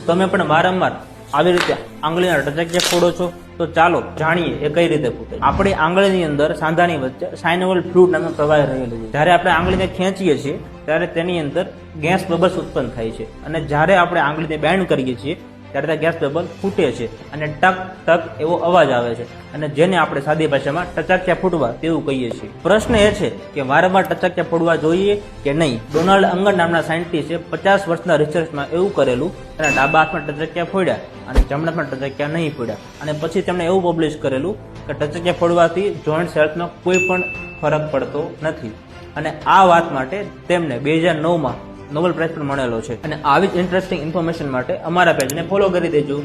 તમે પણ વારંવાર આવી રીતે આંગળીના ટચકિયા ફોડો છો? તો ચાલો જાણીએ એ કઈ રીતે ફૂટે. આપણી આંગળીની અંદર સાંધાની વચ્ચે સાઇનોવલ ફ્લુઇડ નામનું પ્રવાહી રહેલું છે. જ્યારે આપણે આંગળીને ખેંચીએ છીએ ત્યારે તેની અંદર ગેસ બબલ્સ ઉત્પન્ન થાય છે, અને જ્યારે આપણે આંગળીને બેન્ડ કરીએ છીએ ત્યારે તે ગેસ બબલ ફૂટે છે અને ટક ટક એવો અવાજ આવે છે, અને જેને આપણે સાદી ભાષામાં ટચકિયા ફૂટવા તેવું કહીએ છીએ. પ્રશ્ન એ છે કે વારંવાર ટચકિયા ફોડવા જોઈએ કે નહીં? ડોનાલ્ડ અંગર નામના સાયન્ટિસ્ટે 50 વર્ષના રિસર્ચમાં એવું કરેલું, તેના ડાબા હાથમાં ટચકિયા ફોડ્યા અને જમણા હાથમાં ટચકિયા નહીં ફોડ્યા, અને પછી તેમણે એવું પબ્લિશ કરેલું કે ટચકિયા ફોડવાથી જોઈન્ટ હેલ્થમાં કોઈ પણ ફરક પડતો નથી. અને આ વાત માટે તેમને 2009માં નોબેલ પ્રાઇઝ પણ મળેલો છે. અને આવી જ ઇન્ટરેસ્ટિંગ ઇન્ફોર્મેશન માટે અમારા પેજને ફોલો કરી દેજો.